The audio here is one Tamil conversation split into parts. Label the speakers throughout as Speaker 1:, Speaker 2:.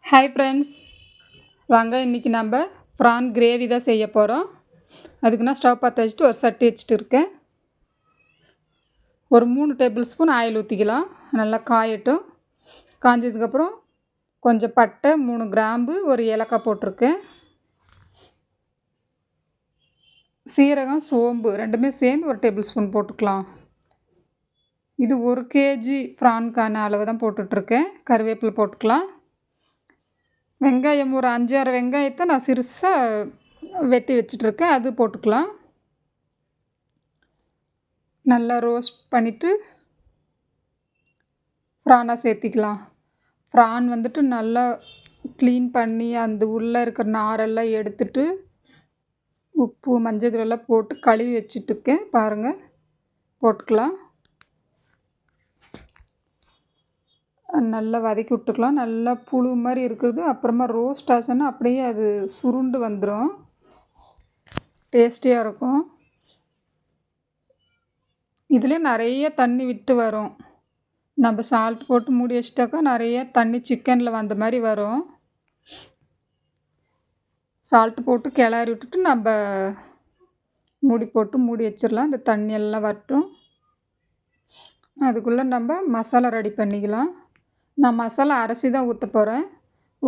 Speaker 1: ஹாய் ஃப்ரெண்ட்ஸ், வாங்க இன்றைக்கி நம்ம ப்ரான் கிரேவி தான் செய்ய போகிறோம். அதுக்கு நான் ஸ்டவ் பற்ற வச்சுட்டு ஒரு சட்டி வச்சுட்டு இருக்கேன். ஒரு 3 டேபிள் ஸ்பூன் ஆயில் ஊற்றிக்கலாம். நல்லா காயட்டும். காஞ்சதுக்கப்புறம் கொஞ்சம் பட்டை, 3 கிராம்பு, ஒரு ஏலக்காய் போட்டிருக்கேன். சீரகம், சோம்பு ரெண்டுமே சேர்ந்து ஒரு டேபிள் ஸ்பூன் போட்டுக்கலாம். இது 1 கேஜி ப்ரான்கான அளவு தான் போட்டுட்ருக்கேன். கருவேப்பிலை போட்டுக்கலாம். வெங்காயம் ஒரு 5-6 வெங்காயத்தை நான் சிறுசாக வெட்டி வச்சிட்ருக்கேன், அது போட்டுக்கலாம். நல்லா ரோஸ்ட் பண்ணிவிட்டு ப்ரானை சேர்த்திக்கலாம். ப்ரான் வந்துட்டு நல்லா க்ளீன் பண்ணி அந்த உள்ளே இருக்கிற நாரெல்லாம் எடுத்துட்டு உப்பு, மஞ்சள் தூளெல்லாம் போட்டு கழுவி வச்சுட்டுருக்கேன். பாருங்கள், போட்டுக்கலாம். நல்லா வதக்கி விட்டுக்கலாம். நல்லா புழு மாதிரி இருக்குது. அப்புறமா ரோஸ்ட் ஆச்சுன்னா அப்படியே அது சுருண்டு வந்துடும், டேஸ்டியாக இருக்கும். இதுலேயே நிறைய தண்ணி விட்டு வரும். நம்ம சால்ட் போட்டு மூடி வச்சிட்டாக்கா நிறைய தண்ணி சிக்கனில் வந்த மாதிரி வரும். சால்ட்டு போட்டு கிளறி விட்டுட்டு நம்ம மூடி போட்டு மூடி வச்சிடலாம். இந்த தண்ணியெல்லாம் வரட்டும். அதுக்குள்ளே நம்ம மசாலா ரெடி பண்ணிக்கலாம். நான் மசாலா அரைச்சி தான் ஊற்ற போகிறேன்.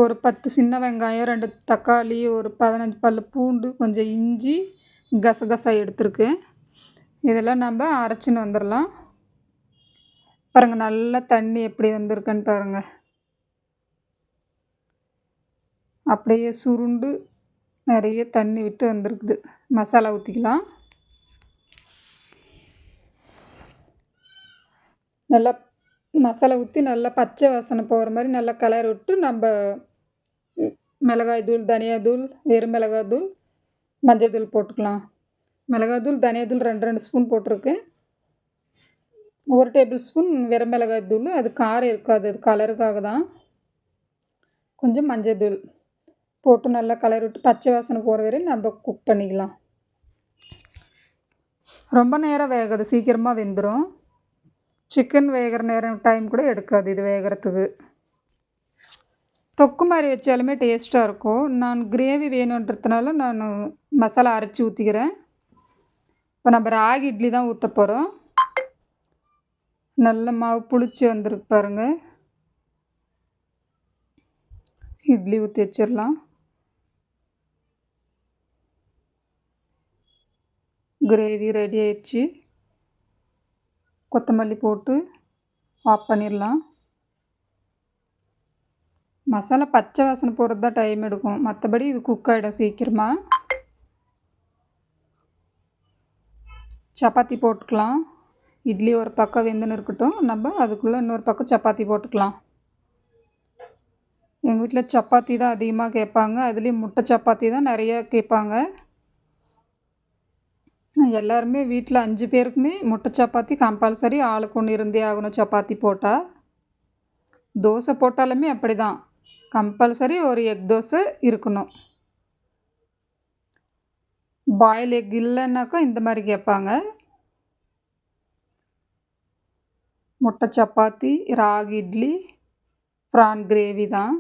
Speaker 1: ஒரு 10 சின்ன வெங்காயம், 2 தக்காளி, ஒரு 15 பல் பூண்டு, கொஞ்சம் இஞ்சி, கசகசா எடுத்துருக்கேன். இதெல்லாம் நம்ம அரைச்சின்னு வந்துடலாம். பாருங்கள், நல்லா தண்ணி எப்படி வந்திருக்குன்னு பாருங்கள். அப்படியே சுருண்டு நிறைய தண்ணி விட்டு வந்திருக்குது. மசாலா ஊற்றிக்கலாம். நல்லா மசாலா ஊற்றி நல்லா பச்சை வாசனை போகிற மாதிரி நல்லா கிளறி விட்டு நம்ம மிளகாய் தூள், தனியாத்தூள், வெறும் மிளகாய் தூள், மஞ்சள் தூள் போட்டுக்கலாம். மிளகாய் தூள், தனியாத்தூள் 2 ஸ்பூன் போட்டிருக்கேன். 1 டேபிள் ஸ்பூன் வெறும் மிளகாய் தூள், அது காரம் இருக்காது, அது கலருக்காக தான். கொஞ்சம் மஞ்சள் தூள் போட்டு நல்லா கிளறி விட்டு பச்சை வாசனை போகிற வரையும் நம்ம குக் பண்ணிக்கலாம். ரொம்ப நேரம் வேகாது, சீக்கிரமாக வெந்துடும். சிக்கன் வேகிற நேரம் டைம் கூட எடுக்காது இது வேகிறதுக்கு. தொக்கு மாதிரி வச்சாலுமே டேஸ்ட்டாக இருக்கும். நான் கிரேவி வேணுன்றதுனால நான் மசாலா அரைச்சி ஊற்றிக்கிறேன். இப்போ நம்ம ராகி இட்லி தான் ஊற்ற போகிறோம். நல்ல மாவு புளிச்சு வந்துருக்கு பாருங்கள். இட்லி ஊற்றி வச்சிடலாம். கிரேவி ரெடி ஆயிடுச்சு. கொத்தமல்லி போட்டு ஆஃப் பண்ணிடலாம். மசாலா பச்சை வாசனை போகிறது தான் டைம் எடுக்கும், மற்றபடி இது குக் ஆகிடும் சீக்கிரமாக. சப்பாத்தி போட்டுக்கலாம். இட்லி ஒரு பக்கம் வெந்துன்னு இருக்கட்டும், நம்ம அதுக்குள்ளே இன்னொரு பக்கம் சப்பாத்தி போட்டுக்கலாம். எங்கள் வீட்டில் சப்பாத்தி தான் அதிகமாக கேட்பாங்க. அதுலேயும் முட்டை சப்பாத்தி தான் நிறைய கேட்பாங்க. எல்லாருமே வீட்டில் 5 பேருக்குமே முட்டை சப்பாத்தி கம்பல்சரி ஆளுக்கு ஒன்று இருந்தே ஆகணும். சப்பாத்தி போட்டால், தோசை போட்டாலுமே அப்படி தான், கம்பல்சரி ஒரு எக் தோசை இருக்கணும். பாயில் எக் இல்லைன்னாக்கா இந்த மாதிரி கேட்பாங்க. முட்டை சப்பாத்தி, ராகி இட்லி, ப்ரான் கிரேவி தான்.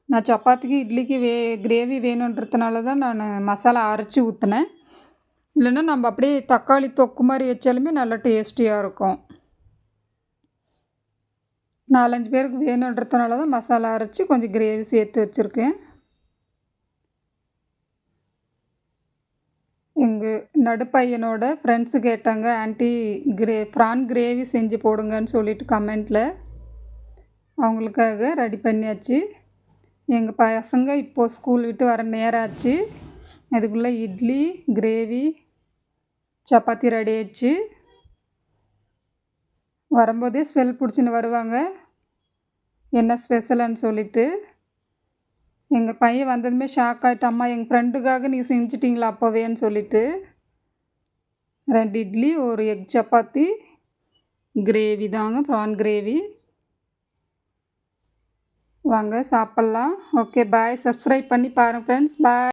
Speaker 1: நான் சப்பாத்திக்கு இட்லிக்கு கிரேவி வேணுன்றதுனால தான் நான் மசாலா அரைச்சி ஊற்றினேன். இல்லைன்னா நம்ம அப்படியே தக்காளி தொக்கு மாதிரி வச்சாலுமே நல்லா டேஸ்டியாக இருக்கும். 4-5 பேருக்கு வேணுன்றதுனால தான் மசாலா அரைச்சி கொஞ்சம் கிரேவி சேர்த்து வச்சுருக்கேன். எங்கள் நடுப்பையனோட ஃப்ரெண்ட்ஸு கேட்டாங்க, ஆண்டி ப்ரான் கிரேவி செஞ்சு போடுங்கன்னு சொல்லிட்டு கமெண்ட்டில். அவங்களுக்காக ரெடி பண்ணியாச்சு. எங்கள் பசங்க இப்போது ஸ்கூல் விட்டு வர நேரம் ஆச்சு. அதுக்குள்ளே இட்லி, கிரேவி, சப்பாத்தி ரெடி ஆயிடுச்சு. வரும்போதே ஸ்மெல் பிடிச்சின்னு வருவாங்க, என்ன ஸ்பெஷலான்னு சொல்லிட்டு. எங்கள் பையன் வந்ததுமே ஷாக் ஆகிட்டு, அம்மா எங்கள் ஃப்ரெண்டுக்காக நீங்கள் செஞ்சிட்டிங்களா அப்போவேன்னு சொல்லிட்டு. 2 இட்லி, ஒரு எக் சப்பாத்தி, கிரேவி தாங்க, ப்ரான் கிரேவி. வாங்க சாப்பிட்லாம். ஓகே, பாய். சப்ஸ்கிரைப் பண்ணி பாருங்கள் ஃப்ரெண்ட்ஸ். பாய்.